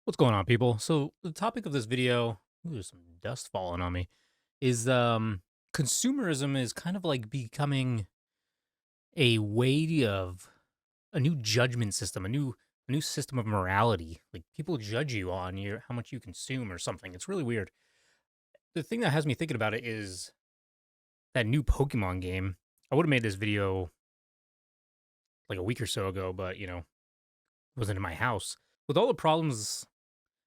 What's going on, people? So the topic of this video, ooh, there's some dust falling on me, is consumerism is kind of like becoming a way of a new judgment system, a new system of morality. Like people judge you on your how much you consume or something. It's really weird. The thing that has me thinking about it is that new Pokemon game. I would have made this video like a week or so ago, but it wasn't in my house. With all the problems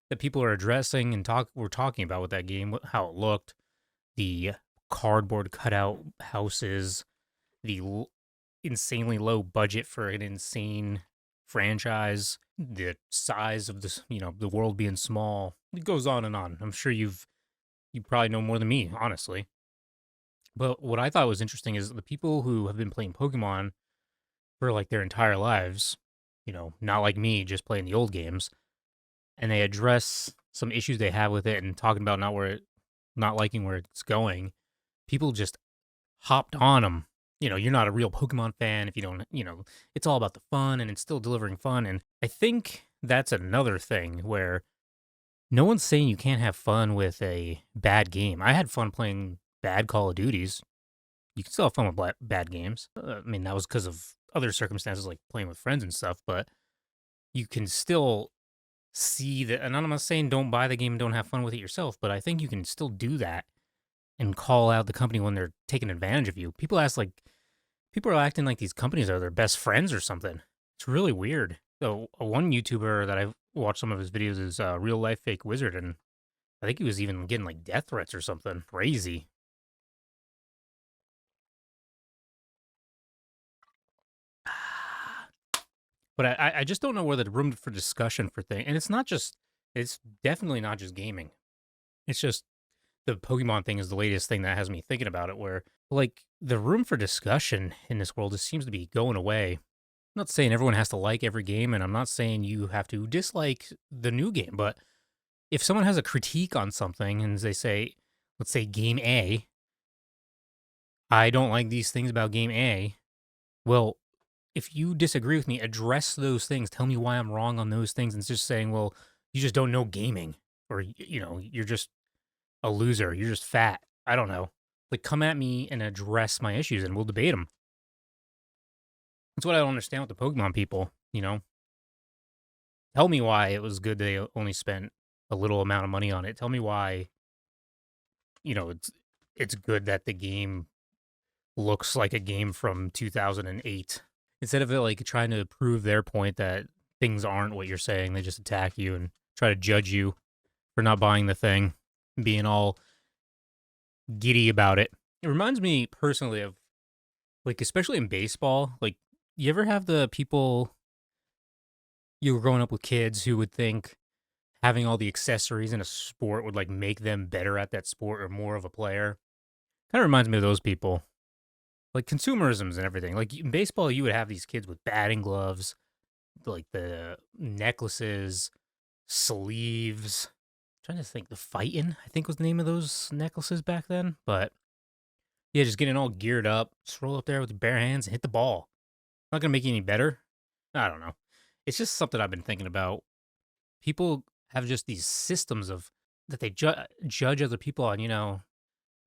that people are addressing and we're talking about with that game, how it looked, the cardboard cutout houses, the insanely low budget for an insane franchise, the size of this, the world being small. It goes on and on. I'm sure you probably know more than me, honestly. But what I thought was interesting is the people who have been playing Pokemon for like their entire lives, not like me, just playing the old games, and they address some issues they have with it and talking about not liking where it's going. People just hopped on them. You're not a real Pokemon fan if you don't, it's all about the fun and it's still delivering fun. And I think that's another thing where no one's saying you can't have fun with a bad game. I had fun playing bad Call of Duties. You can still have fun with bad games. I mean, that was because of other circumstances like playing with friends and stuff, but you can still see that. And I'm not saying don't buy the game and don't have fun with it yourself, but I think you can still do that and call out the company when they're taking advantage of you. People are acting like these companies are their best friends or something. It's really weird. So one YouTuber that I've watched some of his videos is Real Life Fake Wizard, and I think he was even getting like death threats or something crazy. But I just don't know where the room for discussion for thing. And it's definitely not just gaming. It's just the Pokemon thing is the latest thing that has me thinking about it. Where like the room for discussion in this world just seems to be going away. I'm not saying everyone has to like every game, and I'm not saying you have to dislike the new game, but if someone has a critique on something and they say, let's say game A, I don't like these things about game A. Well, if you disagree with me, address those things. Tell me why I'm wrong on those things. And just saying, well, you just don't know gaming, or you're just a loser. You're just fat. I don't know. Like, come at me and address my issues, and we'll debate them. That's what I don't understand with the Pokemon people. Tell me why it was good they only spent a little amount of money on it. Tell me why, it's good that the game looks like a game from 2008. Instead of it like trying to prove their point that things aren't what you're saying, they just attack you and try to judge you for not buying the thing, being all giddy about it. It reminds me personally of like especially in baseball, like you ever have the people you were growing up with kids who would think having all the accessories in a sport would like make them better at that sport or more of a player. Kind of reminds me of those people. Like consumerisms and everything. Like in baseball, you would have these kids with batting gloves, like the necklaces, sleeves. I'm trying to think, the fighting, I think was the name of those necklaces back then. But yeah, just getting all geared up, just roll up there with your bare hands and hit the ball. Not gonna make you any better. I don't know. It's just something I've been thinking about. People have just these systems of that they judge other people on.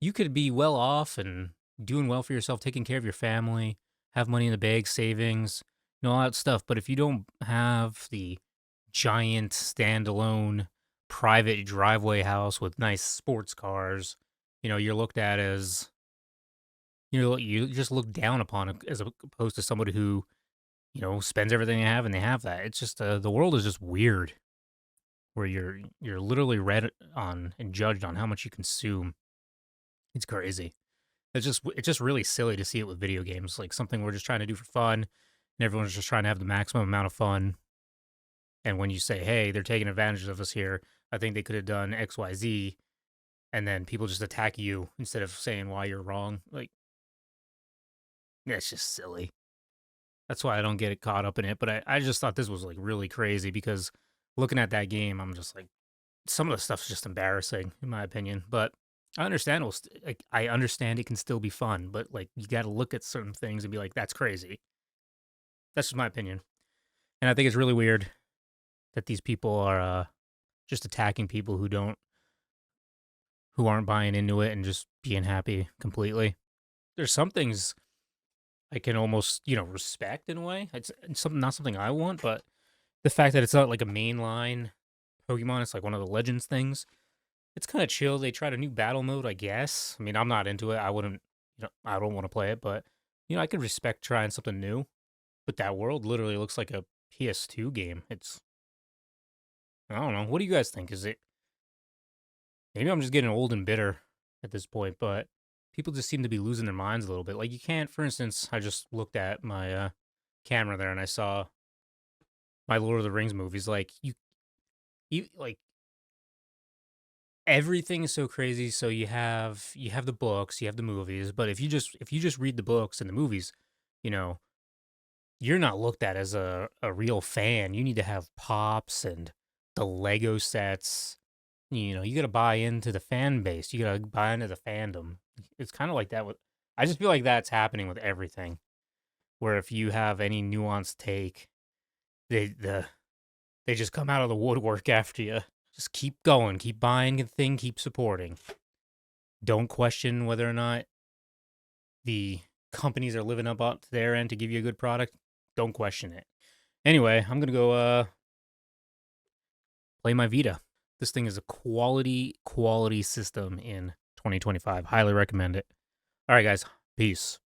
You could be well off and doing well for yourself, taking care of your family, have money in the bank, savings, all that stuff. But if you don't have the giant standalone private driveway house with nice sports cars, you're looked at as you just look down upon it as opposed to somebody who spends everything they have and they have that. It's just the world is just weird where you're literally read on and judged on how much you consume. It's crazy. It's just really silly to see it with video games, like something we're just trying to do for fun, and everyone's just trying to have the maximum amount of fun. And when you say, "Hey, they're taking advantage of us here," I think they could have done X, Y, Z, and then people just attack you instead of saying why you're wrong. Like that's just silly. That's why I don't get it caught up in it. But I just thought this was like really crazy because looking at that game, I'm just like some of the stuff's just embarrassing in my opinion. But I understand it can still be fun, but like you got to look at certain things and be like, that's crazy. That's just my opinion. And I think it's really weird that these people are just attacking people who aren't buying into it and just being happy completely. There's some things I can almost, respect in a way. It's something not something I want, but the fact that it's not like a mainline Pokemon, it's like one of the Legends things. It's kind of chill. They tried a new battle mode, I guess. I mean, I'm not into it. I wouldn't, I don't want to play it, but I could respect trying something new. But that world literally looks like a PS2 game. I don't know. What do you guys think? Is it maybe I'm just getting old and bitter at this point, but people just seem to be losing their minds a little bit. Like you can't, for instance, I just looked at my camera there and I saw my Lord of the Rings movies. Like you like everything is so crazy. So you have the books, you have the movies, but if you just read the books and the movies, you know, you're not looked at as a real fan. You need to have pops and the Lego sets. You got to buy into the fan base. You got to buy into the fandom. It's kind of like that with. I just feel like that's happening with everything. Where if you have any nuanced take, they just come out of the woodwork after you. Just keep going, keep buying the thing, keep supporting. Don't question whether or not the companies are living up to their end to give you a good product. Don't question it. Anyway, I'm gonna go play my Vita. This thing is a quality system in 2025. Highly recommend it. All right, guys. Peace.